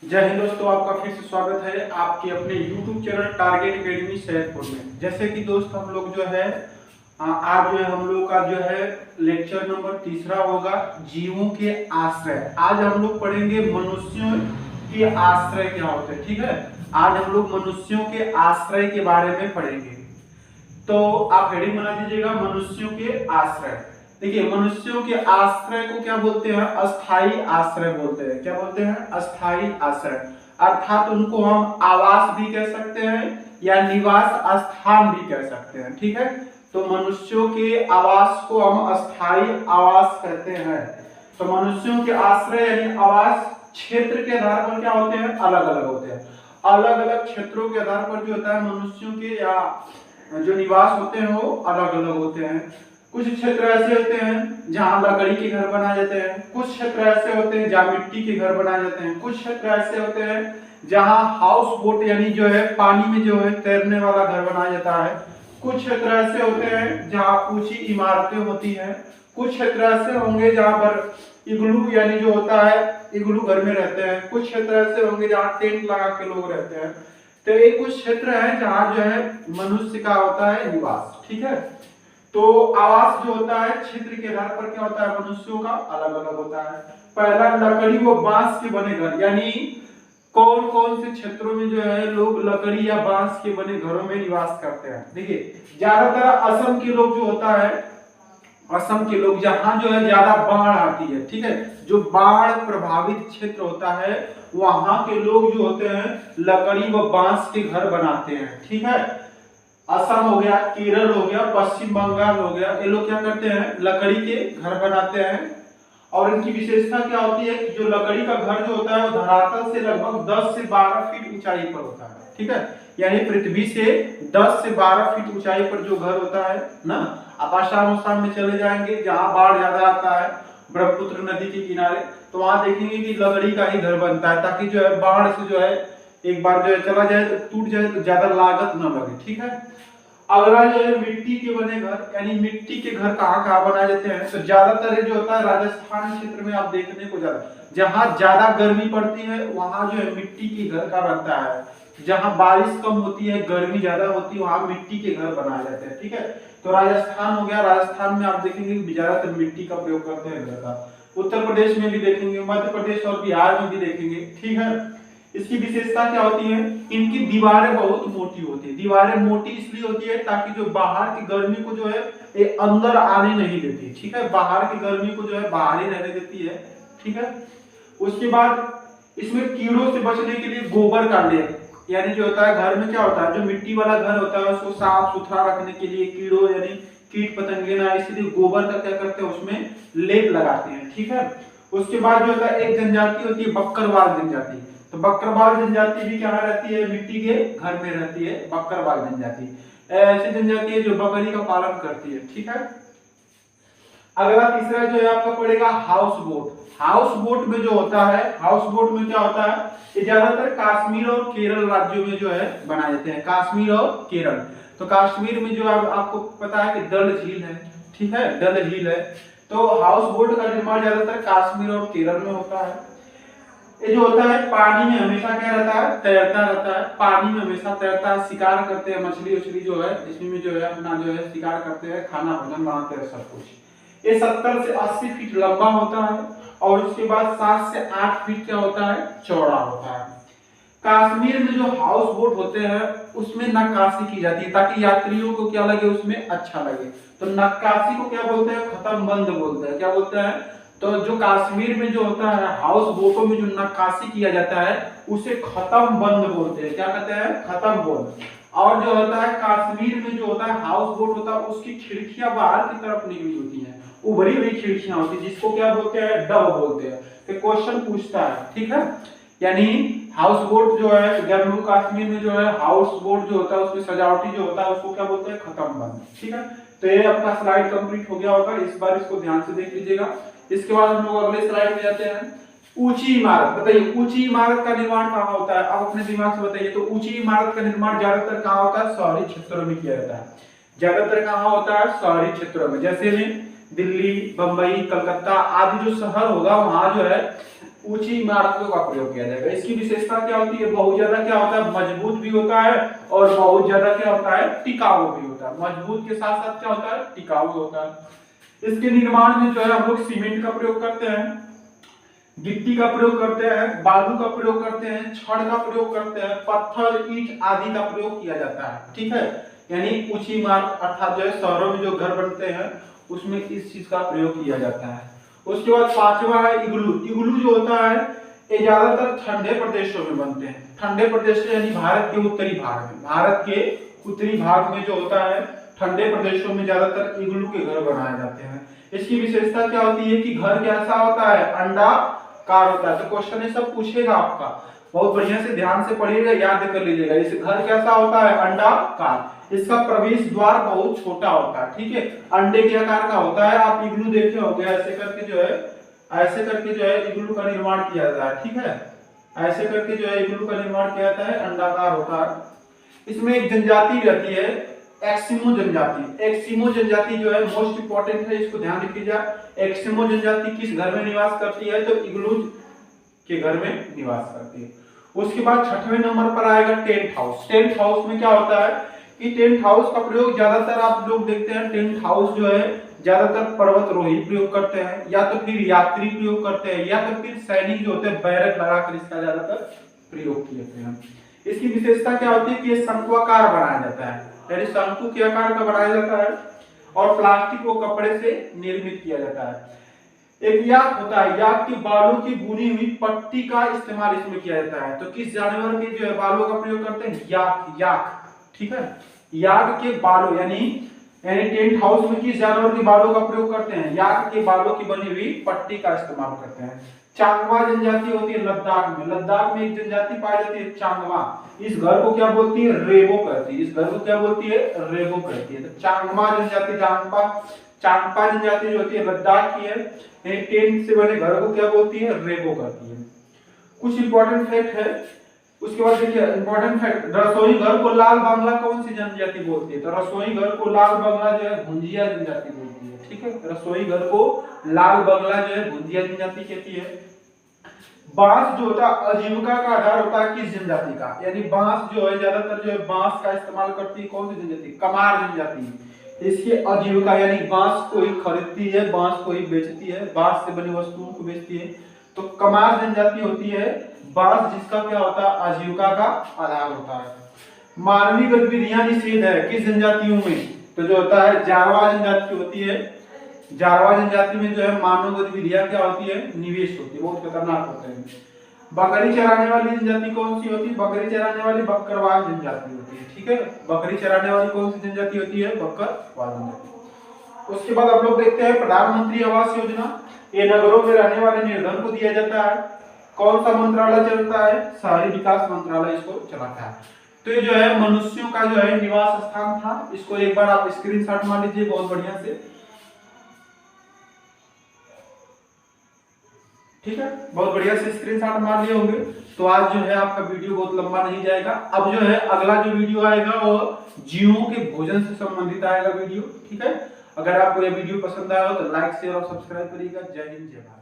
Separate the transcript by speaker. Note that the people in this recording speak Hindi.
Speaker 1: जय हिंद दोस्तों, आपका फिर से स्वागत है आपके अपने YouTube channel target academy Saidpur में। जैसे कि दोस्त हम लोग जो है आज जो है हम लोग का जो है लेक्चर नंबर तीसरा होगा जीवों के आश्रय। आज हम लोग पढ़ेंगे मनुष्यों के आश्रय क्या होते हैं। ठीक है, आज हम लोग मनुष्यों के आश्रय के बारे में पढ़ेंगे। तो आप हेडिंग बना दीजिएगा मनुष्यों के आश्रय। देखिए, मनुष्यों के आश्रय को क्या बोलते हैं? अस्थाई आश्रय बोलते हैं। क्या बोलते हैं? अस्थाई आश्रय। अर्थात उनको हम आवास भी कह सकते हैं या निवास स्थान भी कह सकते हैं। ठीक है, तो मनुष्यों के आवास को हम अस्थाई आवास कहते हैं। तो मनुष्यों के आश्रय यानी आवास क्षेत्र के आधार पर क्या होते हैं? अलग अलग होते हैं। अलग अलग क्षेत्रों के आधार पर जो होता है मनुष्यों के या जो निवास होते हैं वो अलग अलग होते हैं। कुछ क्षेत्र ऐसे होते हैं जहां लकड़ी के घर बनाए जाते हैं, कुछ क्षेत्र ऐसे होते हैं जहां मिट्टी के घर बनाए जाते हैं, कुछ क्षेत्र ऐसे होते हैं जहां हाउस बोट यानी जो है पानी में जो है तैरने वाला घर बनाया जाता है, कुछ क्षेत्र ऐसे होते हैं जहां ऊंची इमारतें होती हैं, कुछ क्षेत्र ऐसे होंगे जहां पर इग्लू यानी जो होता है इग्लू घर में रहते हैं, कुछ क्षेत्र ऐसे होंगे जहां टेंट लगा के लोग रहते हैं। तो ये कुछ क्षेत्र है जहां जो है मनुष्य का होता है निवास। ठीक है, तो आवास जो होता है क्षेत्र के आधार पर क्या होता है मनुष्यों का अलग अलग होता है। पहला लकड़ी व बांस के बने घर, यानी कौन कौन से क्षेत्रों में जो है लोग लकड़ी या बांस के बने घरों में निवास करते हैं। देखिए, ज्यादातर असम के लोग जो होता है, असम के लोग जहां जो है ज्यादा बाढ़ आती है, ठीक है, जो बाढ़ प्रभावित क्षेत्र होता है वहां के लोग जो होते हैं लकड़ी व बांस के घर बनाते हैं। ठीक है, असम हो गया, केरल हो गया, पश्चिम बंगाल हो गया, ये लोग क्या करते हैं लकड़ी के घर बनाते हैं। और इनकी विशेषता क्या होती है कि जो लकड़ी का घर जो होता है वो धरातल से लगभग 10 से 12 फीट ऊंचाई पर होता है। ठीक है, यानी पृथ्वी से 10 से 12 फीट ऊंचाई पर जो घर होता है ना, आप आसाम में चले जाएंगे जहां बाढ़ ज्यादा आता है ब्रह्मपुत्र नदी के किनारे, तो वहां देखेंगे कि लकड़ी का ही घर बनता है ताकि जो है बाढ़ से जो है एक बार जो है चला जाए तो टूट जाए तो ज्यादा लागत न लगे। ठीक है, अगला जो है मिट्टी के बने घर, यानी मिट्टी के घर कहाँ कहाँ बनाए जाते हैं तो ज्यादातर जो होता है राजस्थान क्षेत्र में आप देखने को ज्यादा, जहां ज्यादा गर्मी पड़ती है वहां जो है मिट्टी के घर का बनता है। जहां बारिश कम होती है गर्मी ज्यादा होती है वहां मिट्टी के घर बनाए जाते हैं। ठीक है, तो राजस्थान हो गया, राजस्थान में आप देखेंगे ज्यादातर मिट्टी का प्रयोग करते हैं घर का। उत्तर प्रदेश में भी देखेंगे, मध्य प्रदेश और बिहार में भी देखेंगे। ठीक है, इसकी विशेषता क्या होती है? इनकी दीवारें बहुत मोटी होती है। दीवारें मोटी इसलिए होती है ताकि जो बाहर की गर्मी को जो है ये अंदर आने नहीं देती। ठीक है, बाहर की गर्मी को जो है बाहर ही रहने देती है। ठीक है, उसके बाद इसमें कीड़ों से बचने के लिए गोबर का लेप, यानी जो होता है घर में क्या होता है जो मिट्टी वाला घर होता है उसको साफ सुथरा रखने के लिए कीड़ों यानी कीट पतंगे ना, इसलिए गोबर का क्या करते हैं उसमें लेप लगाते हैं। ठीक है, उसके बाद जो होता है एक जनजाति होती है बक्करवाल जनजाति। तो बक्करवाल जनजाति भी क्या रहती है? मिट्टी के घर में रहती है बक्करवाल जनजाति। ऐसी जनजाति है जो बकरी का पालन करती है। ठीक है, अगला तीसरा जो है आपका पड़ेगा हाउस बोट। हाउस बोट में जो होता है, हाउस बोट में क्या होता है ये ज्यादातर कश्मीर और केरल राज्यों में जो है बनाए जाते हैं। कश्मीर और केरल, तो कश्मीर में जो आपको पता है कि डल झील है। ठीक है, डल झील है, तो हाउस बोट का निर्माण ज्यादातर कश्मीर और केरल में होता है। ये जो होता है पानी में हमेशा क्या रहता है? तैरता रहता है, पानी में हमेशा तैरता है। शिकार करते हैं, मछली उछली जो है इसमें जो है अपना जो है शिकार करते हैं, खाना भोजन बनाते हैं सब कुछ। ये 70 से 80 फीट लंबा होता है और उसके बाद 7 से 8 फीट क्या होता है? चौड़ा होता है। कश्मीर में जो हाउस बोट होते हैं उसमें नक्काशी की जाती है ताकि यात्रियों को क्या लगे उसमें अच्छा लगे। तो नक्काशी को क्या बोलते हैं? खत्म बंद बोलते हैं। क्या बोलते हैं? तो जो कश्मीर में जो होता है हाउस बोटों में जो नक्काशी किया जाता है उसे खत्म बंद बोलते हैं। क्या कहते हैं? खत्म बंद। और जो होता है कश्मीर में जो होता है हाउस बोट होता है उसकी खिड़कियां बाहर की तरफ निकली होती हैं, उभरी हुई खिड़कियां होती है जिसको क्या बोलते हैं? डब बोलते हैं। तो क्वेश्चन पूछता है, ठीक है, यानी हाउस बोट जो है जम्मू कश्मीर में जो है हाउस बोट जो होता है उसमें सजावटी जो होता है उसको क्या बोलते हैं? खत्म बंद। ठीक है, तो ये अपना स्लाइड कंप्लीट हो गया होगा, इस बार इसको ध्यान से देख लीजिएगा। इसके बाद हम लोग अगले स्लाइड में जाते हैं। ऊंची इमारत, बताइए ऊंची इमारत का निर्माण कहाँ होता है? आप अपने दिमाग से बताइए। तो ऊंची इमारत का निर्माण ज्यादातर कहाँ होता है? शहरी क्षेत्रों में किया जाता है। ज्यादातर कहाँ होता है? शहरी क्षेत्रों में, जैसे में दिल्ली, बंबई, कलकत्ता आदि जो शहर होगा वहां जो है ऊंची इमारतों का प्रयोग किया जाएगा। इसकी विशेषता क्या होती है, बहुत ज्यादा क्या होता है, मजबूत भी होता है और बहुत ज्यादा क्या होता है, टिकाऊ भी होता है। मजबूत के साथ साथ क्या होता है, टिकाऊ होता है। इसके निर्माण में जो है हम लोग सीमेंट का प्रयोग करते हैं, गिट्टी का प्रयोग करते हैं, बालू का प्रयोग करते हैं, छड़ का प्रयोग करते हैं, पत्थर, ईंट आदि का प्रयोग किया जाता है। ठीक है, यानी ऊंची इमारत अर्थात जो है शहरों में जो घर बनते हैं उसमें इस चीज का प्रयोग किया जाता है। उसके बाद पांचवा है इग्लू। इग्लू जो होता है ये ज्यादातर ठंडे प्रदेशों में बनते हैं। ठंडे प्रदेश यानी भारत के उत्तरी भाग में, भारत के उत्तरी भाग में जो होता है ठंडे प्रदेशों में ज्यादातर इग्लू के घर बनाए जाते हैं। इसकी विशेषता क्या होती है कि घर कैसा होता है, अंडाकार होता है। तो क्वेश्चन ये सब पूछेगा आपका, बहुत बढ़िया से ध्यान से पढ़िएगा, याद कर लीजिएगा। इस घर कैसा होता है, अंडाकार। इसका प्रवेश द्वार बहुत छोटा होता है। ठीक है, अंडे के आकार का होता है। आप इग्लू देखे होंगे, ऐसे करके जो है, ऐसे करके जो है इग्लू का निर्माण किया जाता है। ठीक है, ऐसे करके जो है इग्लू का निर्माण किया जाता है, अंडाकार होता है। इसमें एक जनजाति रहती है, एक्सिमो जनजाति। एक्सिमो जनजाति जो है मोस्ट इंपॉर्टेंट है, इसको ध्यान रखिएगा। एक्सिमो जनजाति किस घर में निवास करती है, तो इग्लू के घर में निवास करती है। उसके बाद छठवें नंबर पर आएगा टेंट हाउस। टेंट हाउस में क्या होता है कि टेंट हाउस का प्रयोग ज्यादातर आप लोग देखते हैं, टेंट हाउस जो है ज्यादातर पर्वतरोही प्रयोग करते हैं, या तो फिर यात्री प्रयोग करते हैं, या तो फिर सैनिक जो होते हैं बैरक लगाकर इसका ज्यादातर प्रयोग किए हैं। इसकी विशेषता क्या होती है कि ये शंक्वाकार बनाया जाता है, यानी शंकु के आकार का बनाया जाता है और प्लास्टिक व कपड़े से निर्मित किया जाता है। एक याक होता है, याक के बालों की बुनी हुई पट्टी का इस्तेमाल इसमें किया जाता है। तो किस जानवर के जो है बालों का प्रयोग करते हैं, याक, याक। ठीक है, याक के बालों यानी टेंट हाउस में किस जानवर के बालों का प्रयोग करते हैं, याक के बालों की बनी हुई पट्टी का इस्तेमाल करते हैं। चांगवा जनजाति होती है लद्दाख में। लद्दाख में एक जनजाति पाई जाती है चांगवा। इस घर को क्या बोलती है, रेबो कहती है। इस घर को क्या बोलती है, रेबो कहती है। तो चांगमा जनजाति, चांगपा जनजाति जो होती है लद्दाख की है, टेंट से बने घर को क्या बोलती है, रेबो कहती है। कुछ इंपॉर्टेंट फैक्ट है। उसके बाद देखिए इंपॉर्टेंट फैक्ट, रसोई घर को लाल बांग्ला कौन सी जनजाति बोलती है, तो रसोई घर को लाल बांग्ला जो है भुंजिया जनजाति बोलती है। ठीक है, रसोई घर को लाल बांग्ला जो है भुंजिया जनजाति कहती है। बांस जो होता है आजीविका का आधार होता है किस जनजाति का, यानी बांस जो है ज्यादातर जो है बांस का इस्तेमाल करती है कौन सी जनजाति, कमार जनजाति। इसकी आजीविका यानी बांस को ही खरीदती है, बांस को ही बेचती है, बांस से बनी वस्तुओं को बेचती है। तो कमार जनजाति होती है बांस जिसका क्या होता है, आजीविका का आधार होता है। मानवीय गतिविधियां निषेध है किस जनजातियों में, तो जो होता है जारवा जनजाति होती है। जारवा जनजाति में जो है मानव गतिविधियां क्या होती है, निवेश होती है, बहुत खतरनाक होते हैं। बकरी चराने वाली जनजाति कौन सी होती है, बकरी चराने वाली बकरवाल जनजाति होती है। ठीक है, बकरी चराने वाली कौन सी जनजाति होती है, बकरवाल जनजाति। उसके बाद आप लोग देखते हैं प्रधानमंत्री आवास योजना। ये नगरों में रहने वाले निर्धन को दिया जाता है। कौन सा मंत्रालय चलता है, शहरी विकास मंत्रालय इसको चलाता है। तो ये जो है मनुष्यों का जो है निवास स्थान था। इसको एक बार आप स्क्रीनशॉट मार लीजिए बहुत बढ़िया से। ठीक है, बहुत बढ़िया से स्क्रीनशॉट मार लिए होंगे। तो आज जो है आपका वीडियो बहुत लंबा नहीं जाएगा। अब जो है अगला जो वीडियो आएगा वो जीवों के भोजन से संबंधित आएगा वीडियो। ठीक है, अगर आपको यह वीडियो पसंद आया हो तो लाइक शेयर और सब्सक्राइब करिएगा। जय हिंद, जय भारत।